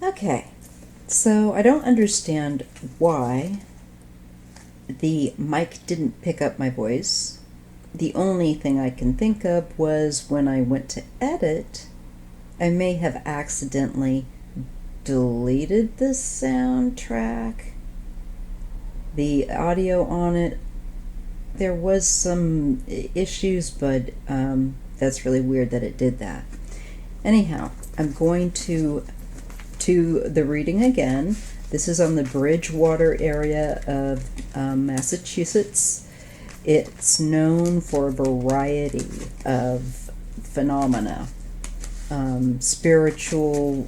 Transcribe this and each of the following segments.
Okay, so I don't understand why the mic didn't pick up my voice. The only thing I can think of was when I went to edit, I may have accidentally deleted the soundtrack. The audio on it, there was some issues, but that's really weird that it did that. Anyhow, I'm going to the reading again. This is on the Bridgewater area of Massachusetts. It's known for a variety of phenomena, spiritual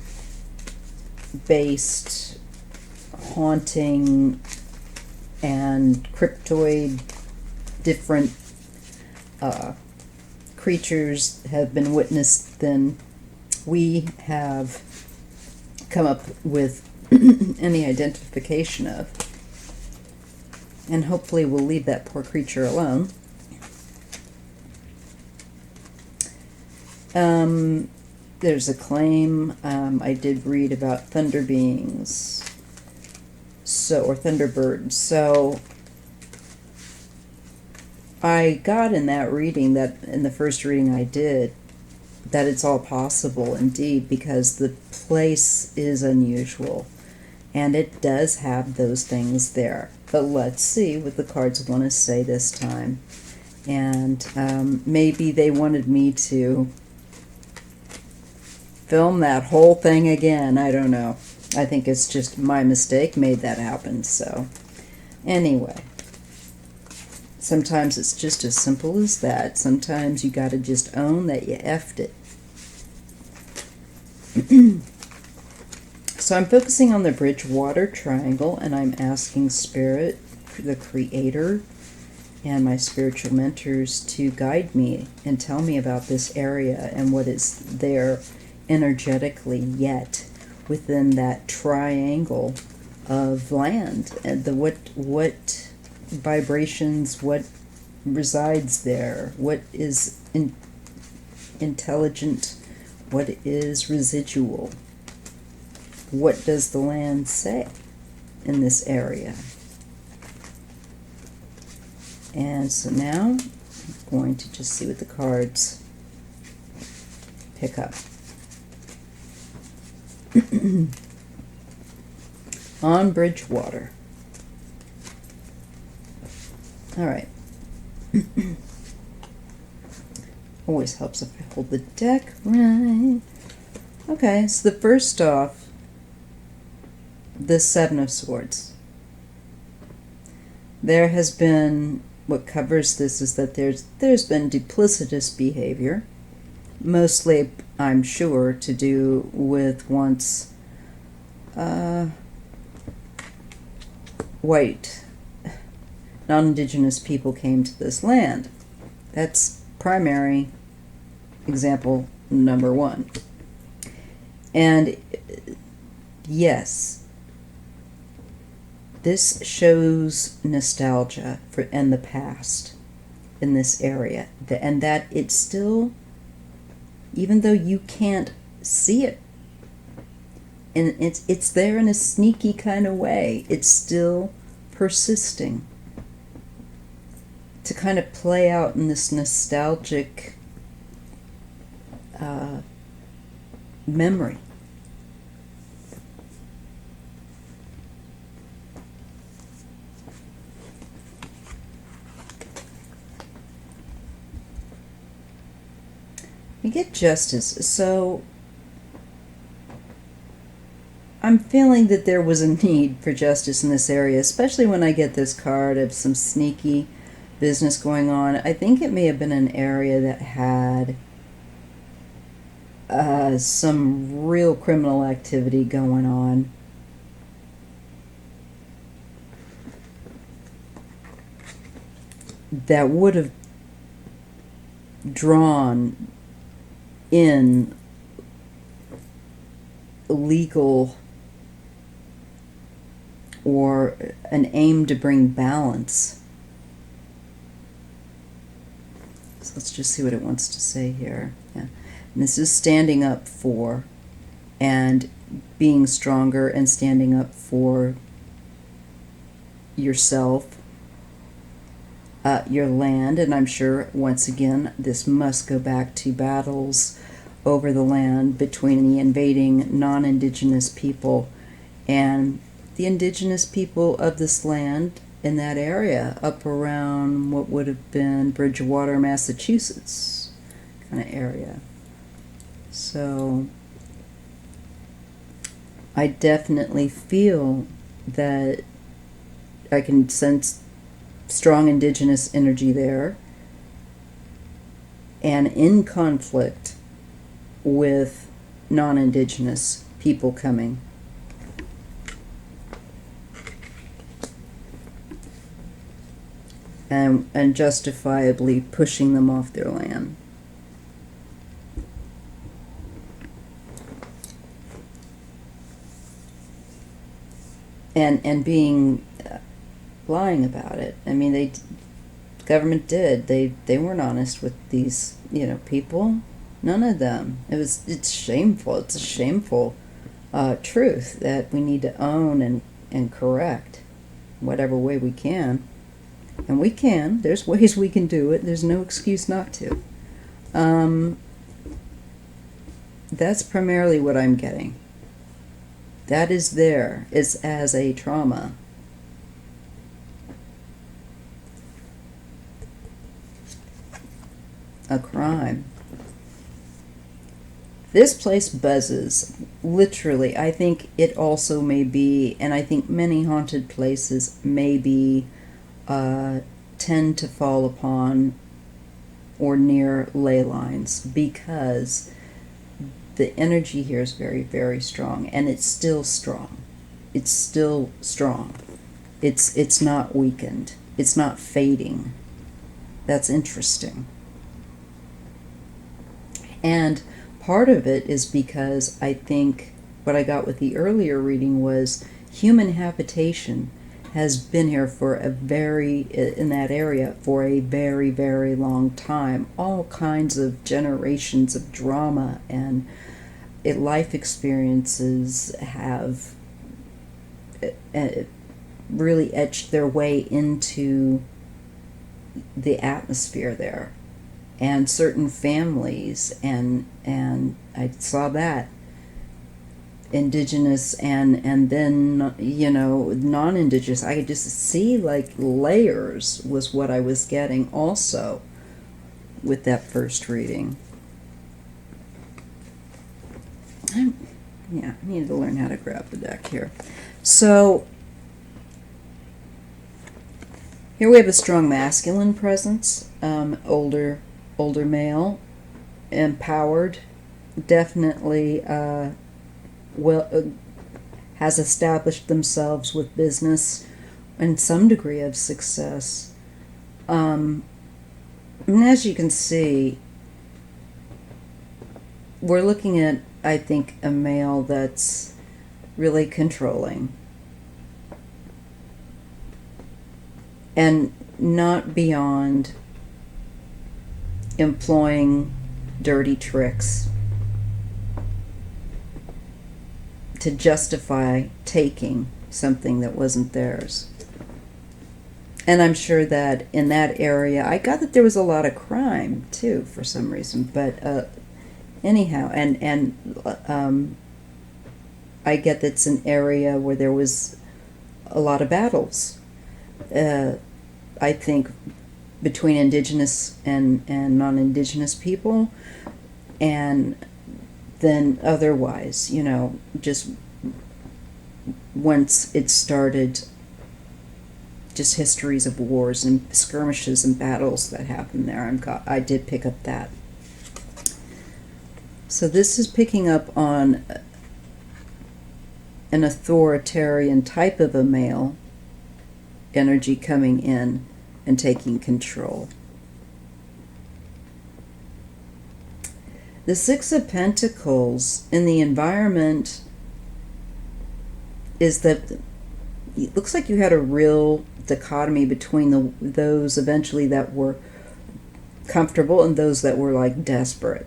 based, haunting, and cryptoid. Different creatures have been witnessed than we have come up with any identification of. And hopefully we'll leave that poor creature alone. There's a claim. I did read about thunder beings, or thunderbirds. So I got in that reading, that in the first reading I did, that it's all possible indeed, because the place is unusual and it does have those things there. But let's see what the cards want to say this time. And maybe they wanted me to film that whole thing again. I don't know. I think it's just my mistake made that happen. So anyway, sometimes it's just as simple as that. Sometimes you got to just own that you effed it. So I'm focusing on the Bridgewater triangle, and I'm asking Spirit, the Creator, and my spiritual mentors to guide me and tell me about this area and what is there energetically yet within that triangle of land, and what vibrations, what resides there, what is intelligent, what is residual, what does the land say in this area. And so now I'm going to just see what the cards pick up. On Bridgewater. All right. Always helps if I hold the deck right. Okay, so the first off, the Seven of Swords. There has been, what covers this is that there's been duplicitous behavior, mostly, I'm sure, to do with once white non-indigenous people came to this land. That's primary example number one. And yes, this shows nostalgia and the past in this area, and that it's still, even though you can't see it, and it's there in a sneaky kind of way, it's still persisting to kind of play out in this nostalgic memory. You get justice. So I'm feeling that there was a need for justice in this area, especially when I get this card of some sneaky business going on. I think it may have been an area that had some real criminal activity going on. That would have drawn in legal or an aim to bring balance. So let's just see what it wants to say here. Yeah. And this is standing up for, and being stronger and standing up for yourself, your land. And I'm sure, once again, this must go back to battles over the land between the invading non-indigenous people and the indigenous people of this land in that area, up around what would have been Bridgewater, Massachusetts kind of area. So I definitely feel that I can sense strong indigenous energy there, and in conflict with non-indigenous people coming. And justifiably pushing them off their land. And being lying about it. I mean, the government did. They weren't honest with these, people. None of them. It's shameful. It's a shameful truth that we need to own and correct whatever way we can. And we can. There's ways we can do it. There's no excuse not to. That's primarily what I'm getting. That is there. It's as a trauma. A crime. This place buzzes. Literally. I think it also may be, and I think many haunted places may be, tend to fall upon or near ley lines, because the energy here is very, very strong, and it's still strong. It's still strong. It's not weakened. It's not fading. That's interesting. And part of it is because I think what I got with the earlier reading was human habitation has been here in that area for a very, very long time. All kinds of generations of drama and life experiences have really etched their way into the atmosphere there. And certain families, and I saw that, indigenous and then non-indigenous. I could just see like layers was what I was getting also with that first reading. I needed to learn how to grab the deck here. So here we have a strong masculine presence, older male, empowered, definitely has established themselves with business and some degree of success. And as you can see, we're looking at, I think, a male that's really controlling and not beyond employing dirty tricks to justify taking something that wasn't theirs. And I'm sure that in that area, I got that there was a lot of crime too for some reason. But anyhow, and I get that it's an area where there was a lot of battles. I think between indigenous and non-indigenous people, and then otherwise, just once it started, just histories of wars and skirmishes and battles that happened there. I did pick up that. So this is picking up on an authoritarian type of a male energy coming in and taking control. The Six of Pentacles in the environment is that it looks like you had a real dichotomy between those eventually that were comfortable and those that were like desperate.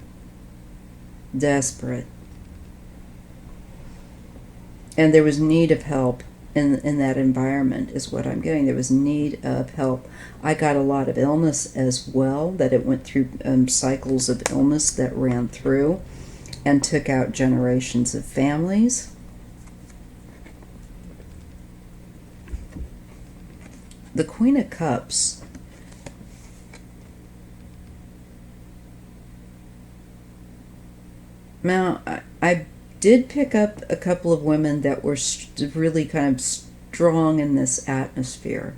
And there was need of help in that environment is what I'm getting. There was need of help. I got a lot of illness as well, that it went through cycles of illness that ran through and took out generations of families. The Queen of Cups. Now, I did pick up a couple of women that were really kind of strong in this atmosphere.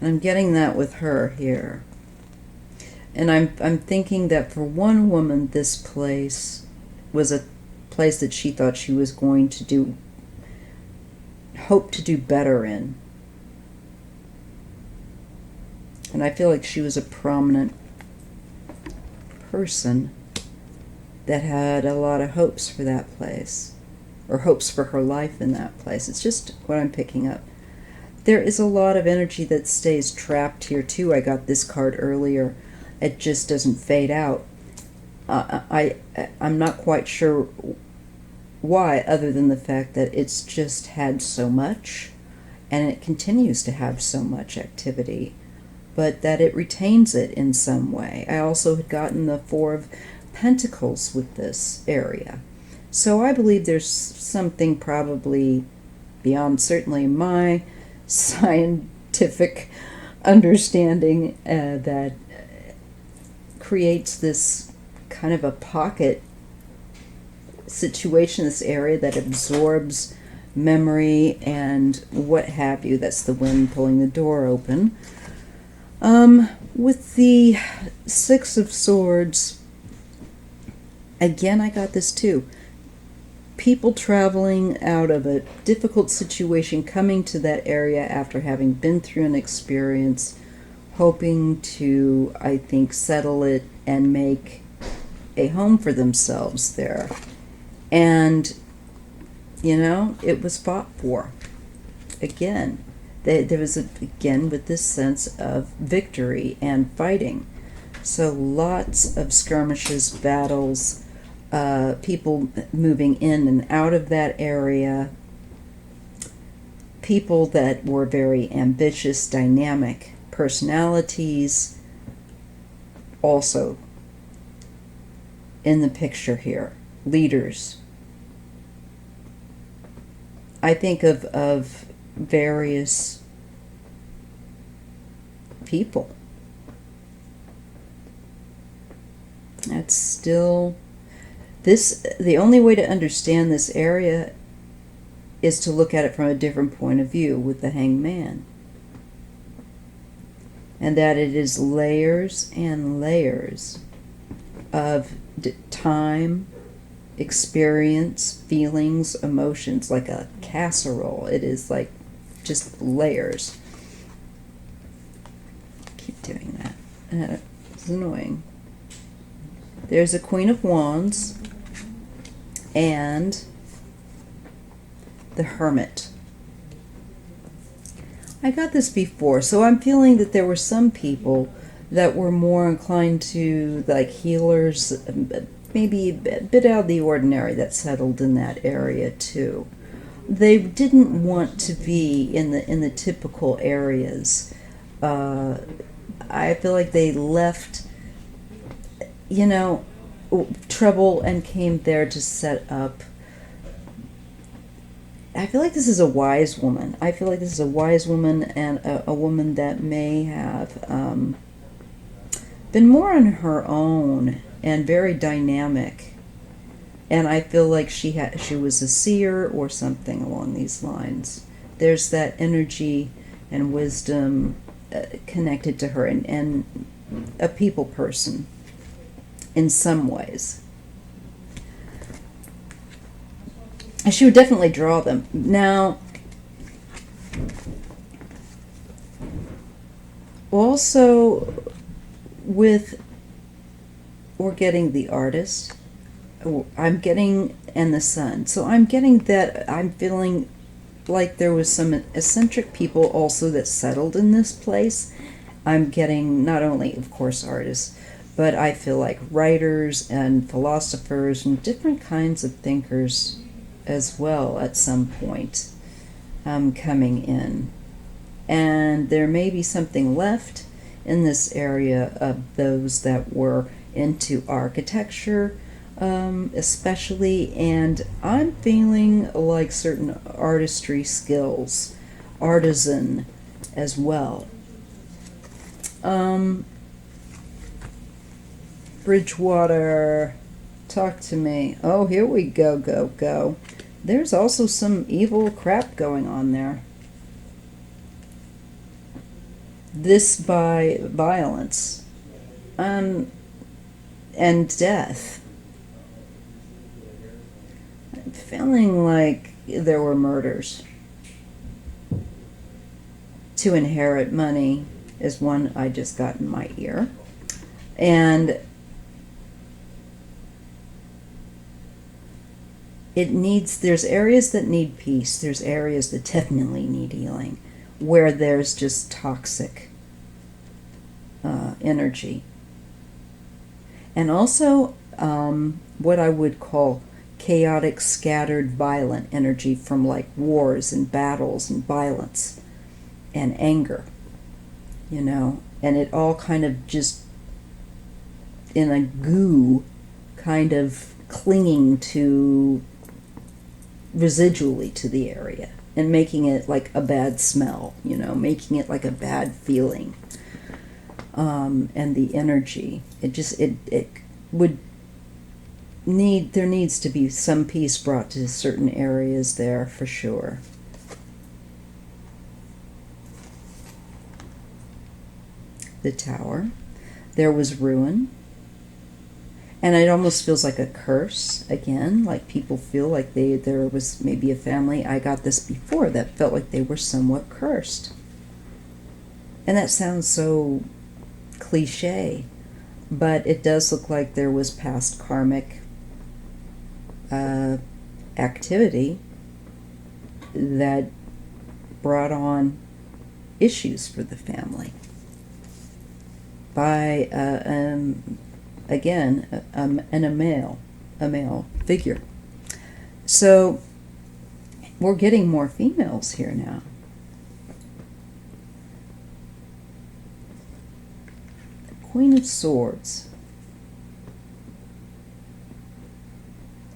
And I'm getting that with her here. And I'm thinking that for one woman, this place was a place that she thought she was going to hope to do better in. And I feel like she was a prominent person that had a lot of hopes for that place, or hopes for her life in that place. It's just what I'm picking up. There is a lot of energy that stays trapped here too. I got this card earlier. It just doesn't fade out. I'm not quite sure why, other than the fact that it's just had so much, and it continues to have so much activity, but that it retains it in some way. I also had gotten the Four of Pentacles with this area. So I believe there's something probably beyond certainly my scientific understanding that creates this kind of a pocket situation, this area that absorbs memory and what have you. That's the wind pulling the door open. With the Six of Swords, again, I got this too. People traveling out of a difficult situation, coming to that area after having been through an experience, hoping to, I think, settle it and make a home for themselves there. And, you know, it was fought for. Again, there was, again, with this sense of victory and fighting. So lots of skirmishes, battles, people moving in and out of that area, people that were very ambitious, dynamic personalities, also in the picture here. Leaders. I think of various people. That's still the only way to understand this area is to look at it from a different point of view with the Hanged Man. And that it is layers and layers of time, experience, feelings, emotions, like a casserole. It is like just layers. Keep doing that. It's annoying. There's a Queen of Wands and the Hermit. I got this before, so I'm feeling that there were some people that were more inclined to, like, healers, maybe a bit out of the ordinary, that settled in that area too. They didn't want to be in the typical areas. I feel like they left, you know, trouble and came there to set up. I feel like this is a wise woman. I feel like this is a wise woman, and a woman that may have been more on her own and very dynamic. And I feel like she was a seer or something along these lines. There's that energy and wisdom connected to her, and a people person in some ways. She would definitely draw them. Now, also we're getting the Artist. I'm getting, and the Sun. So I'm getting that I'm feeling like there was some eccentric people also that settled in this place. I'm getting not only, of course, artists, but I feel like writers and philosophers and different kinds of thinkers as well at some point coming in. And there may be something left in this area of those that were into architecture, especially, and I'm feeling like certain artistry skills, artisan as well. Bridgewater, talk to me. Oh, here we go, go. There's also some evil crap going on there. This by violence and death. I'm feeling like there were murders. To inherit money is one I just got in my ear. And there's areas that need peace. There's areas that definitely need healing, where there's just toxic energy. And also what I would call chaotic, scattered, violent energy from like wars and battles and violence and anger, and it all kind of just in a goo, kind of clinging to residually to the area and making it like a bad smell, making it like a bad feeling. And the energy, it would there needs to be some peace brought to certain areas there for sure. The Tower, there was ruin, and it almost feels like a curse again, like people feel like there was maybe a family, I got this before, that felt like they were somewhat cursed. And that sounds so cliche, but it does look like there was past karmic activity that brought on issues for the family by again a male figure. So we're getting more females here now. Queen of Swords.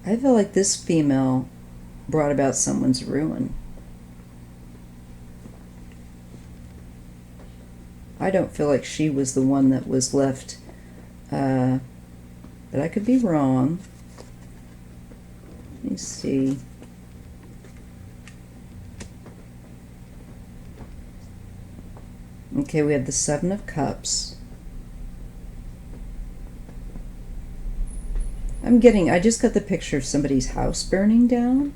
I feel like this female brought about someone's ruin. I don't feel like she was the one that was left, but I could be wrong. Let me see. Okay, we have the Seven of Cups. I just got the picture of somebody's house burning down.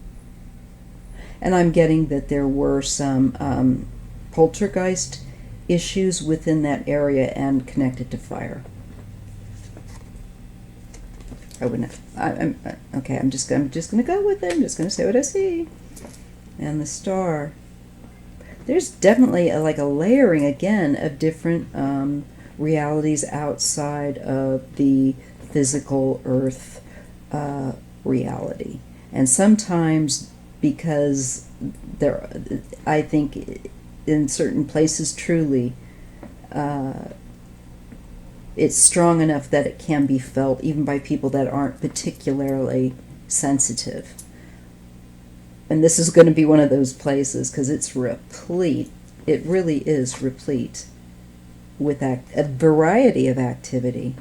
And I'm getting that there were some poltergeist issues within that area and connected to fire. I wouldn't. Okay. I'm just going to go with it. I'm just going to say what I see. And the Star. There's definitely a layering again of different realities outside of the physical earth reality, and sometimes because I think in certain places truly it's strong enough that it can be felt even by people that aren't particularly sensitive. And this is going to be one of those places because it's replete. It really is replete with a variety of activity.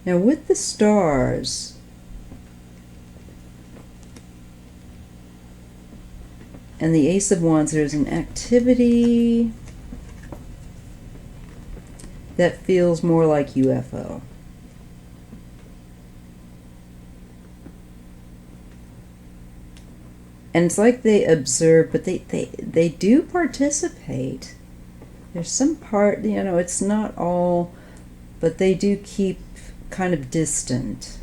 Now with the stars, and the Ace of Wands, there's an activity that feels more like UFO. And it's like they observe, but they do participate. There's some part, it's not all, but they do keep kind of distant.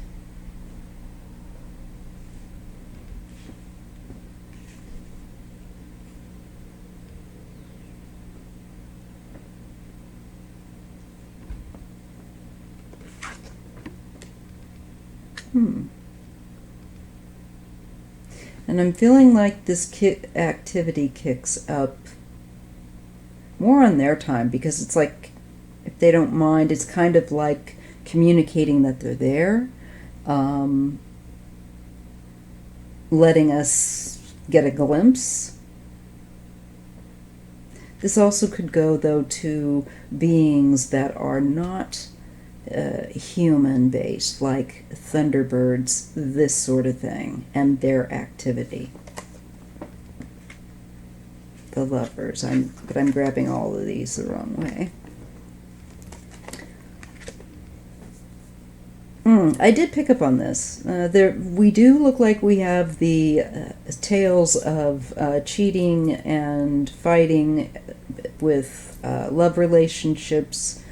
And I'm feeling like this activity kicks up more on their time, because it's like, if they don't mind, it's kind of like communicating that they're there, letting us get a glimpse. This also could go, though, to beings that are not human-based, like thunderbirds, this sort of thing, and their activity. The lovers. But I'm grabbing all of these the wrong way. I did pick up on this. We do look like we have the tales of cheating and fighting with love relationships,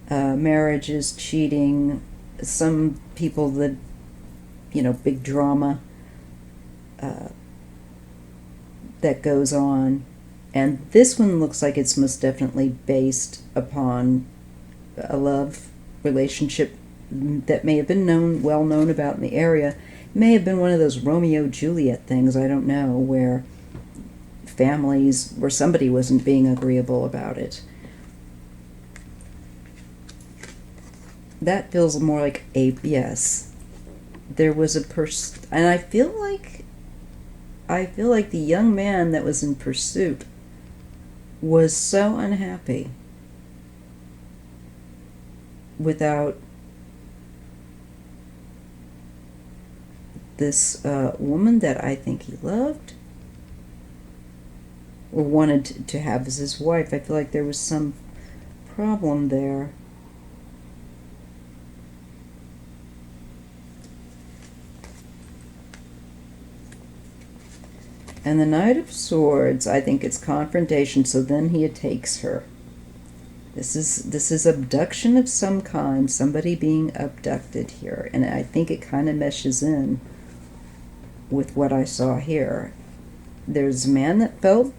marriages, cheating, some people that, big drama that goes on. And this one looks like it's most definitely based upon a love relationship that may have been well known about in the area. It may have been one of those Romeo-Juliet things, I don't know, where somebody wasn't being agreeable about it. That feels more like yes. There was a person, and I feel like the young man that was in pursuit was so unhappy without this woman that I think he loved or wanted to have as his wife. I feel like there was some problem there. And the Knight of Swords, I think it's confrontation, so then he takes her. This is abduction of some kind, somebody being abducted here, and I think it kind of meshes in with what I saw here. There's a man that felt,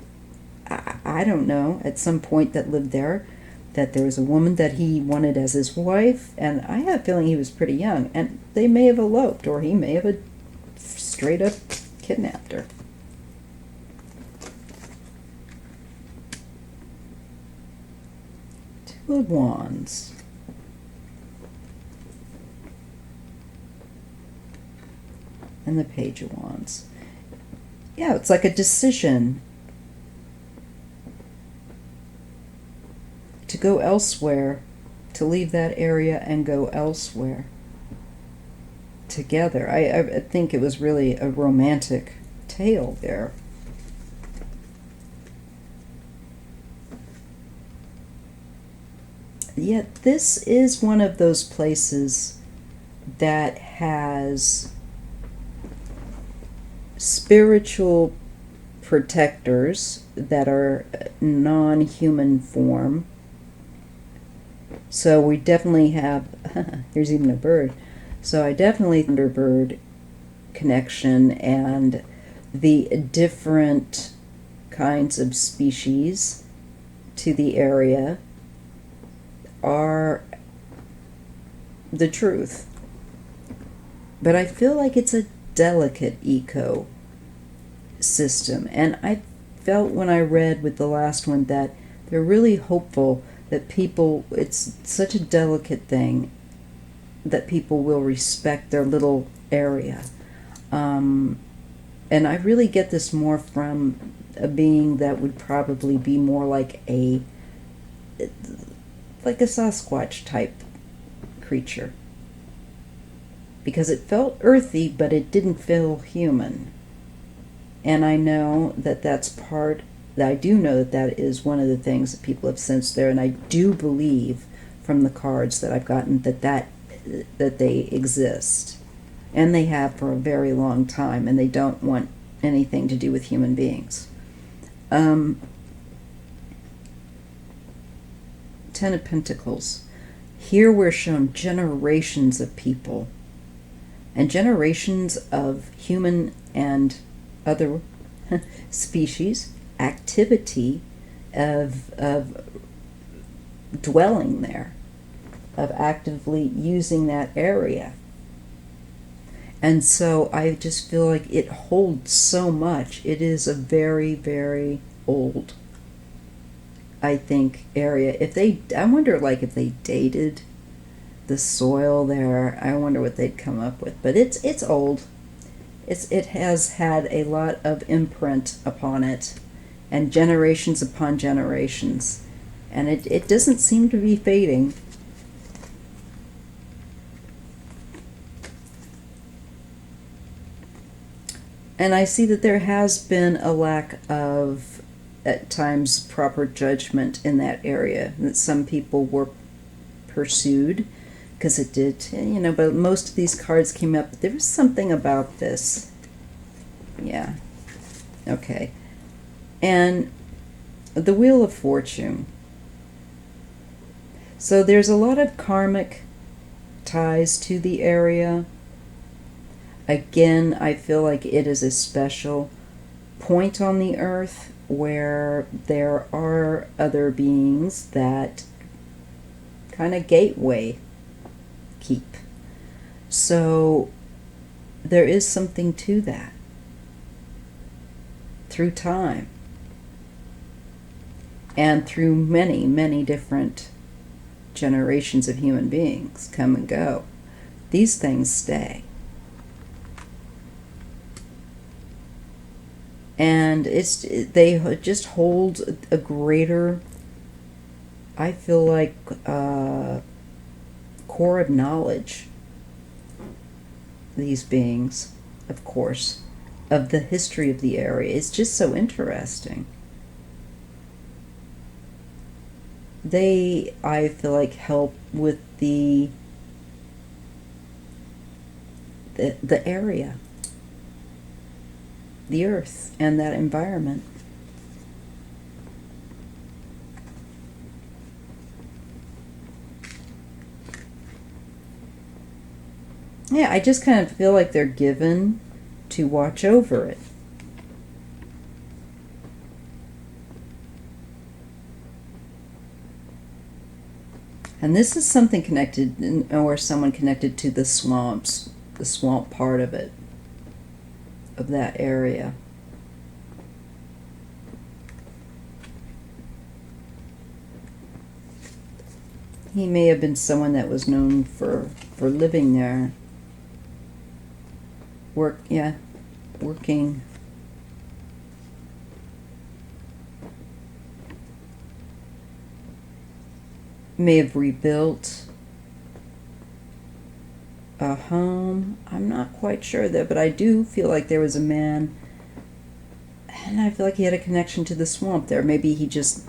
I don't know, at some point that lived there, that there was a woman that he wanted as his wife, and I have a feeling he was pretty young, and they may have eloped, or he may have straight up kidnapped her. Two of Wands. And the Page of Wands. Yeah, it's like a decision to go elsewhere, to leave that area and go elsewhere together. I think it was really a romantic tale there. Yet this is one of those places that has spiritual protectors that are non-human form. So we definitely have, here's even a bird. So I definitely Thunderbird connection, and the different kinds of species to the area are the truth. But I feel like it's a delicate ecosystem, and I felt when I read with the last one that they're really hopeful that it's such a delicate thing that people will respect their little area. And I really get this more from a being that would probably be more like a Sasquatch type creature, because it felt earthy but it didn't feel human. And I know that I do know that is one of the things that people have sensed there, and I do believe from the cards that I've gotten that they exist, and they have for a very long time, and they don't want anything to do with human beings. 10 of Pentacles. Here we're shown generations of people and generations of human and other species activity of dwelling there, of actively using that area. And so I just feel like it holds so much. It is a very, very old, I think, area. I wonder, like, if they dated the soil there, I wonder what they'd come up with. But it's old. It has had a lot of imprint upon it, and generations upon generations, and it doesn't seem to be fading. And I see that there has been a lack of, at times, proper judgment in that area. That some people were pursued, because it did, but most of these cards came up. There was something about this. Yeah. Okay. And the Wheel of Fortune. So there's a lot of karmic ties to the area. Again, I feel like it is a special point on the earth where there are other beings that kind of gateway keep. So there is something to that through time and through many, many different generations of human beings come and go. These things stay. And they just hold a greater, I feel like, core of knowledge, these beings, of course, of the history of the area. It's just so interesting. They, I feel like, help with the area, the earth, and that environment. Yeah, I just kind of feel like they're given to watch over it. And this is something connected, or someone connected to the swamps, the swamp part of it, of that area. He may have been someone that was known for living there. Working. May have rebuilt a home. I'm not quite sure there, but I do feel like there was a man, and I feel like he had a connection to the swamp there. Maybe he just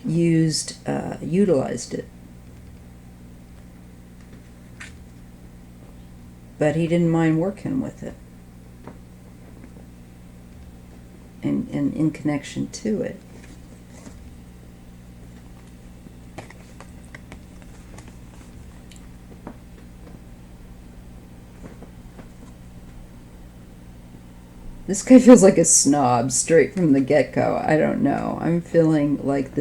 utilized it. But he didn't mind working with it. And in connection to it. This guy feels like a snob straight from the get-go. I don't know. I'm feeling like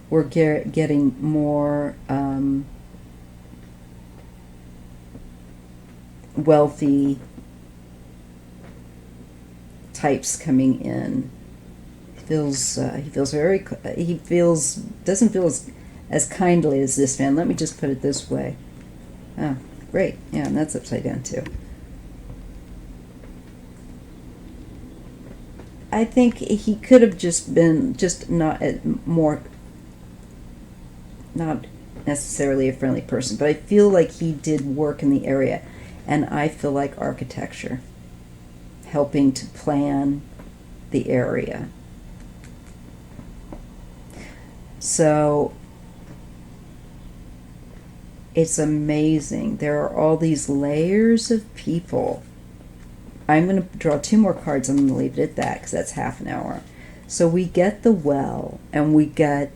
we're getting more wealthy types coming in. Doesn't feel as kindly as this man. Let me just put it this way. Oh, great. Yeah, and that's upside down too. I think he could have just been not necessarily a friendly person, but I feel like he did work in the area, and I feel like architecture, helping to plan the area. So it's amazing. There are all these layers of people. I'm going to draw 2 more cards. I'm going to leave it at that because that's half an hour. So we get the well, and we get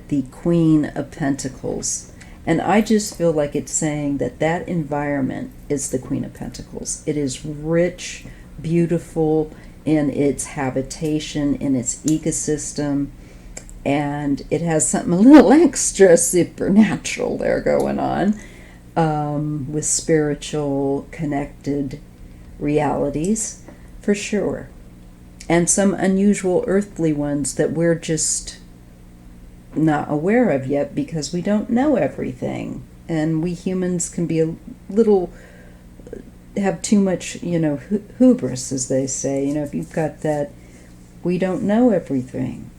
the Queen of Pentacles. And I just feel like it's saying that environment is the Queen of Pentacles. It is rich, beautiful in its habitation, in its ecosystem. and it has something a little extra supernatural there going on, with spiritual connected realities, for sure. And some unusual earthly ones that we're just not aware of yet because we don't know everything. And we humans can be a little, have too much, hubris, as they say. If you've got that, we don't know everything.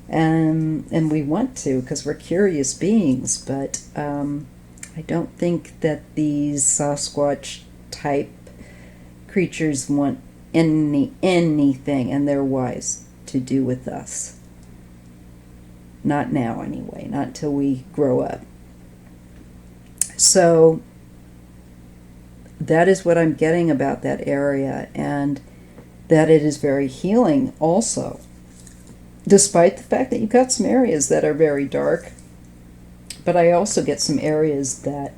And we want to because we're curious beings, but I don't think that these Sasquatch type creatures want anything, and they're wise, to do with us. Not now, anyway. Not till we grow up. So that is what I'm getting about that area, and that it is very healing also. Despite the fact that you've got some areas that are very dark, but I also get some areas that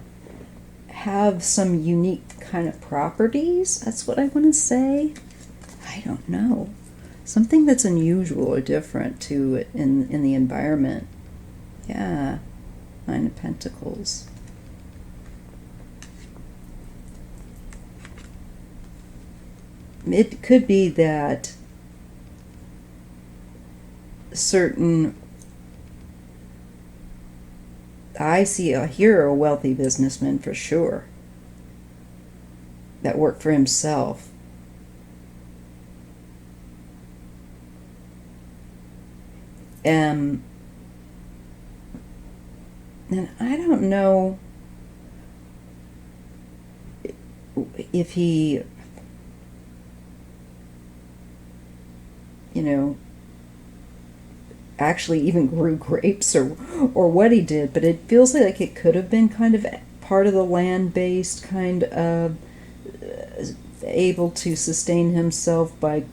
have some unique kind of properties. That's what I want to say. I don't know. Something that's unusual or different to it in the environment. Yeah. Nine of Pentacles. It could be that certain, I hear a wealthy businessman for sure that worked for himself. And I don't know if he, actually even grew grapes or what he did, but it feels like it could have been kind of part of the land-based kind of able to sustain himself by,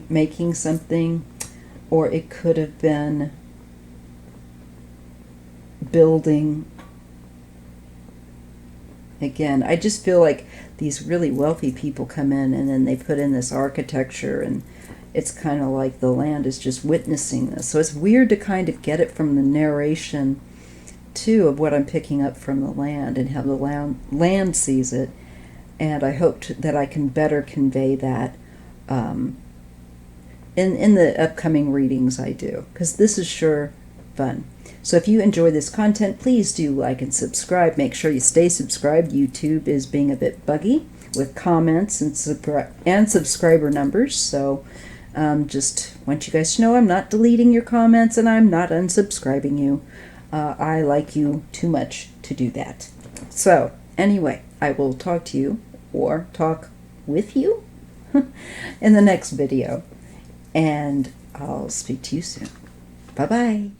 making something, or it could have been building. Again, I just feel like these really wealthy people come in and then they put in this architecture, and it's kind of like the land is just witnessing this. So it's weird to kind of get it from the narration, too, of what I'm picking up from the land and how the land sees it. And I hope that I can better convey that in the upcoming readings I do, because this is sure fun. So if you enjoy this content, please do like and subscribe. Make sure you stay subscribed. YouTube is being a bit buggy with comments and subscriber numbers. So just want you guys to know I'm not deleting your comments and I'm not unsubscribing you. I like you too much to do that. So anyway, I will talk to you or talk with you in the next video. And I'll speak to you soon. Bye-bye.